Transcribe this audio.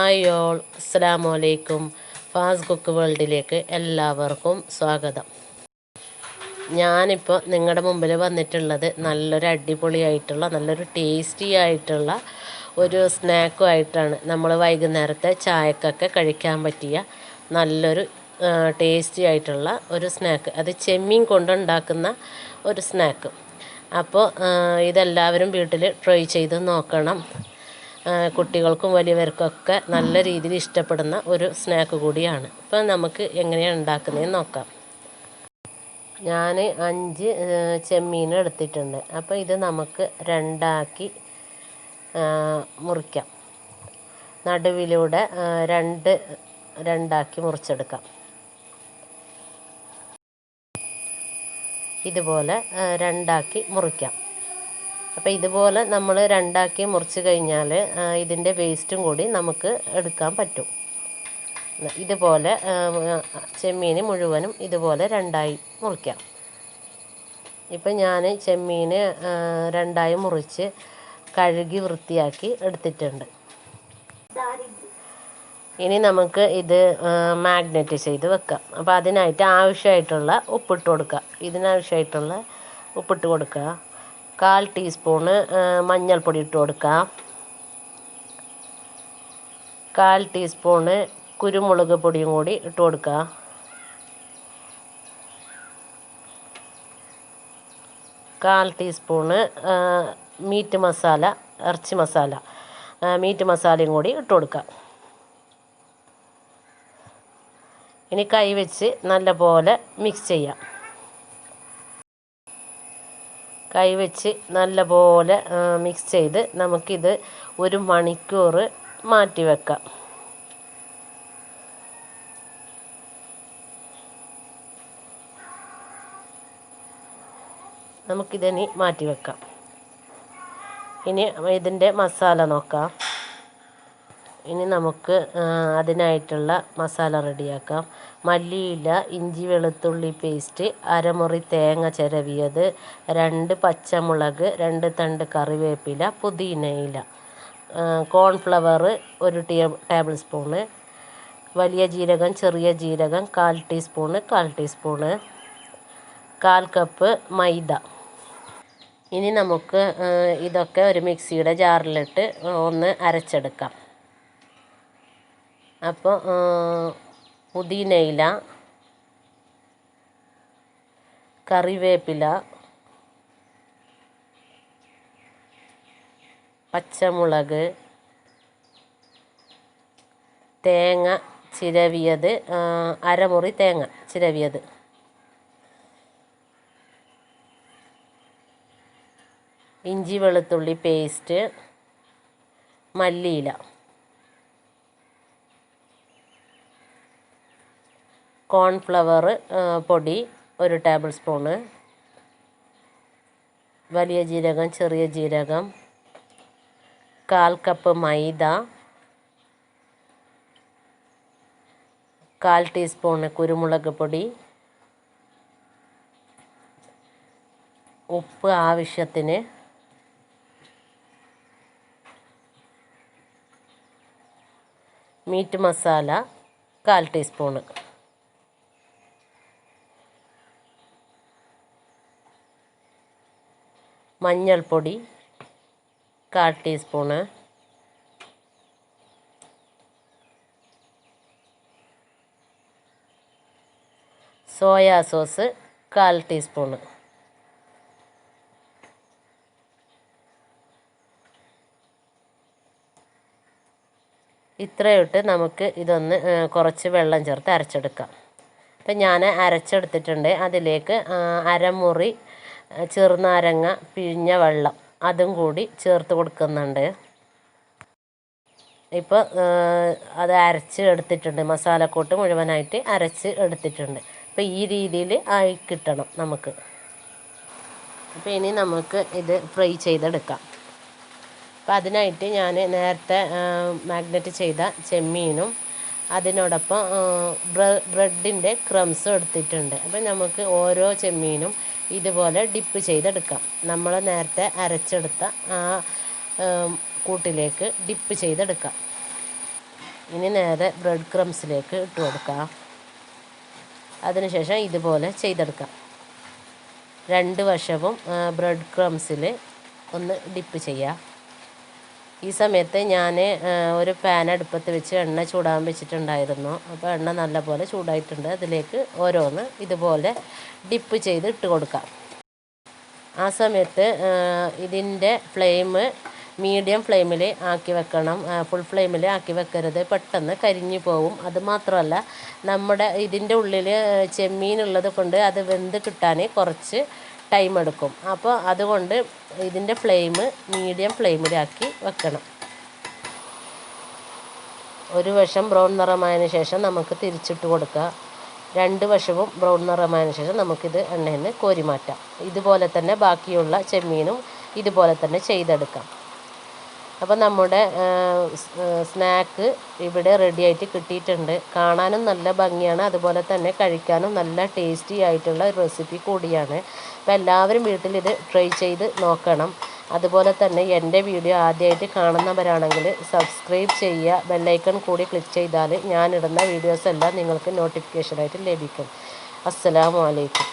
Hi all, അസ്സലാമു അലൈക്കും. ഫാസ് cook വേൾഡിലേക്ക് എല്ലാവർക്കും സ്വാഗതം. ഞാനിപ്പോൾ നിങ്ങളുടെ മുമ്പിൽ വന്നിട്ടുള്ളത് നല്ലൊരു അടിപൊളിയായിട്ടുള്ള നല്ലൊരു ടേസ്റ്റി ആയിട്ടുള്ള ഒരു സ്നാക്കുമായിട്ടാണ്. നമ്മൾ വൈകുന്നേരത്തെ ചായക്കൊക്കെ കഴിക്കാൻ പറ്റിയ നല്ലൊരു ടേസ്റ്റി ആയിട്ടുള്ള ഒരു സ്നാക്ക്. അത് ചെമ്മീൻ കൊണ്ടുണ്ടാക്കുന്ന ഒരു സ്നാക്ക്. അപ്പോൾ ഇതെല്ലാവരും വീട്ടിൽ ട്രൈ ചെയ്ത് നോക്കണം. കുട്ടികൾക്കും വലിയവർക്കൊക്കെ നല്ല രീതിയിൽ ഇഷ്ടപ്പെടുന്ന ഒരു സ്നാക്ക് കൂടിയാണ്. അപ്പോൾ നമുക്ക് എങ്ങനെയാണ് ഉണ്ടാക്കുന്നതെന്ന് നോക്കാം. ഞാൻ 5 ചെമ്മീൻ എടുത്തിട്ടുണ്ട്. അപ്പോൾ ഇത് നമുക്ക് രണ്ടാക്കി മുറിക്കാം. നടുവിലൂടെ രണ്ടാക്കി മുറിച്ചെടുക്കാം. ഇതുപോലെ രണ്ടാക്കി മുറിക്കാം. അപ്പോൾ ഇതുപോലെ നമ്മൾ രണ്ടാക്കി മുറിച്ച് കഴിഞ്ഞാൽ ഇതിൻ്റെ വേസ്റ്റും കൂടി നമുക്ക് എടുക്കാൻ പറ്റും. ഇതുപോലെ ചെമ്മീൻ മുഴുവനും ഇതുപോലെ രണ്ടായി മുറിക്കാം. ഇപ്പം ഞാൻ ചെമ്മീൻ രണ്ടായി മുറിച്ച് കഴുകി വൃത്തിയാക്കി എടുത്തിട്ടുണ്ട്. ഇനി നമുക്ക് ഇത് മാഗ്നേറ്റ് ചെയ്ത് വെക്കാം. അപ്പോൾ അതിനായിട്ട് ആവശ്യമായിട്ടുള്ള ഉപ്പിട്ട് കൊടുക്കുക. ഇതിനാവശ്യമായിട്ടുള്ള ഉപ്പിട്ട് കൊടുക്കുക. 1/4 ടീസ്പൂണ് മഞ്ഞൾപ്പൊടി ഇട്ട് കൊടുക്കാം. 1/4 ടീസ്പൂണ് കുരുമുളക് പൊടിയും കൂടി ഇട്ട് കൊടുക്കുക. 1/4 ടീസ്പൂണ് മീറ്റ് മസാല, ഇറച്ചി മസാല, മീറ്റ് മസാലയും കൂടി ഇട്ട് കൊടുക്കുക. ഇനി കൈ വെച്ച് നല്ലപോലെ മിക്സ് ചെയ്യാം. കൈ വെച്ച് നല്ലപോലെ മിക്സ് ചെയ്ത് നമുക്കിത് 1 മണിക്കൂർ മാറ്റി വെക്കാം. നമുക്കിതിനി മാറ്റി വെക്കാം. ഇനി ഇതിൻ്റെ മസാല നോക്കാം. ഇനി നമുക്ക് അതിനായിട്ടുള്ള മസാല റെഡിയാക്കാം. മല്ലിയില, ഇഞ്ചി വെളുത്തുള്ളി പേസ്റ്റ്, അരമുറി തേങ്ങ ചിരവിയത്, 2 പച്ചമുളക്, 2 തണ്ട് കറിവേപ്പില, പുതിനയില, കോൺഫ്ലവർ 1 ടേബിൾ സ്പൂണ്, വലിയ ജീരകം, ചെറിയ ജീരകം 1/4 ടീസ്പൂണ്, 1/4 ടീസ്പൂണ്, 1/4 കപ്പ് മൈദ. ഇനി നമുക്ക് ഇതൊക്കെ ഒരു മിക്സിയുടെ ജാറിലിട്ട് ഒന്ന് അരച്ചെടുക്കാം. അപ്പോൾ പുതിനയില, കറിവേപ്പില, പച്ചമുളക്, തേങ്ങ ചിരവിയത്, അരമുറി തേങ്ങ ചിരവിയത്, ഇഞ്ചി വെളുത്തുള്ളി പേസ്റ്റ്, മല്ലിയില, കോൺഫ്ലവർ പൊടി 1 ടേബിൾ സ്പൂണ്, വലിയ ജീരകം, ചെറിയ ജീരകം, 1/4 കപ്പ് മൈദ, 1/4 ടീസ്പൂണ് കുരുമുളക് പൊടി, ഉപ്പ് ആവശ്യത്തിന്, മീറ്റ് മസാല 1/4 ടീസ്പൂണ്, മഞ്ഞൾപ്പൊടി 1/4 ടീസ്പൂണ്, സോയാ സോസ് 1/4 ടീസ്പൂണ്. ഇത്രയിട്ട് നമുക്ക് ഇതൊന്ന് കുറച്ച് വെള്ളം ചേർത്ത് അരച്ചെടുക്കാം. അപ്പം ഞാൻ അരച്ചെടുത്തിട്ടുണ്ട്. അതിലേക്ക് അരമുറി ചെറുനാരങ്ങ പിഴിഞ്ഞ വെള്ളം അതും കൂടി ചേർത്ത് കൊടുക്കുന്നുണ്ട്. ഇപ്പോൾ അത് അരച്ച് എടുത്തിട്ടുണ്ട്. മസാലക്കൂട്ട് മുഴുവനായിട്ട് അരച്ച് എടുത്തിട്ടുണ്ട്. അപ്പോൾ ഈ രീതിയിൽ ആയി കിട്ടണം നമുക്ക്. അപ്പോൾ ഇനി നമുക്ക് ഇത് ഫ്രൈ ചെയ്തെടുക്കാം. അപ്പോൾ അതിനായിട്ട് ഞാൻ നേരത്തെ മാഗ്നേറ്റ് ചെയ്ത ചെമ്മീനും അതിനോടൊപ്പം ബ്രെഡിൻ്റെ ക്രംസും എടുത്തിട്ടുണ്ട്. അപ്പോൾ നമുക്ക് ഓരോ ചെമ്മീനും ഇതുപോലെ ഡിപ്പ് ചെയ്തെടുക്കാം. നമ്മൾ നേരത്തെ അരച്ചെടുത്ത ആ കൂട്ടിലേക്ക് ഡിപ്പ് ചെയ്തെടുക്കാം. ഇനി നേരെ ബ്രെഡ് ക്രംസിലേക്ക് ഇട്ട് കൊടുക്കാം. അതിനുശേഷം ഇതുപോലെ ചെയ്തെടുക്കാം. രണ്ട് വശവും ബ്രെഡ് ക്രംസിൽ ഒന്ന് ഡിപ്പ് ചെയ്യാം. ഈ സമയത്ത് ഞാൻ ഒരു പാൻ അടുപ്പത്ത് വെച്ച് എണ്ണ ചൂടാൻ വെച്ചിട്ടുണ്ടായിരുന്നു. അപ്പോൾ എണ്ണ നല്ലപോലെ ചൂടായിട്ടുണ്ട്. അതിലേക്ക് ഓരോന്ന് ഇതുപോലെ ഡിപ്പ് ചെയ്ത് ഇട്ട് കൊടുക്കാം. ആ സമയത്ത് ഇതിൻ്റെ ഫ്ലെയിം മീഡിയം ഫ്ലെയിമിൽ ആക്കി വെക്കണം. ഫുൾ ഫ്ലെയിമിൽ ആക്കി വെക്കരുത്, പെട്ടെന്ന് കരിഞ്ഞു പോവും. അതുമാത്രമല്ല നമ്മുടെ ഇതിൻ്റെ ഉള്ളിൽ ചെമ്മീനുള്ളത് കൊണ്ട് അത് വെന്ത് കിട്ടാൻ കുറച്ച് ടൈം എടുക്കും. അപ്പോൾ അതുകൊണ്ട് ഇതിൻ്റെ ഫ്ലെയിം മീഡിയം ഫ്ലെയിമിലാക്കി വെക്കണം. ഒരു വശം ബ്രൗൺ നിറമായതിന് ശേഷം നമുക്ക് തിരിച്ചിട്ട് കൊടുക്കുക. രണ്ട് വശവും ബ്രൗൺ നിറമായതിന് ശേഷം നമുക്കിത് എണ്ണയിൽ നിന്ന് കോരി മാറ്റാം. ഇതുപോലെ തന്നെ ബാക്കിയുള്ള ചെമ്മീനും ഇതുപോലെ തന്നെ ചെയ്തെടുക്കാം. അപ്പോൾ നമ്മുടെ സ്നാക്ക് ഇവിടെ റെഡി ആയിട്ട് കിട്ടിയിട്ടുണ്ട്. കാണാനും നല്ല ഭംഗിയാണ്, അതുപോലെ തന്നെ കഴിക്കാനും നല്ല ടേസ്റ്റി ആയിട്ടുള്ള ഒരു റെസിപ്പി കൂടിയാണ്. അപ്പോൾ എല്ലാവരും വീട്ടിലിത് ട്രൈ ചെയ്ത് നോക്കണം. അതുപോലെ തന്നെ എൻ്റെ വീഡിയോ ആദ്യമായിട്ട് കാണുന്നവരാണെങ്കിൽ സബ്സ്ക്രൈബ് ചെയ്യുക. ബെല്ലൈക്കൺ കൂടി ക്ലിക്ക് ചെയ്താൽ ഞാനിടുന്ന വീഡിയോസ് എല്ലാം നിങ്ങൾക്ക് നോട്ടിഫിക്കേഷനായിട്ട് ലഭിക്കും. അസ്സലാമു അലൈക്കും.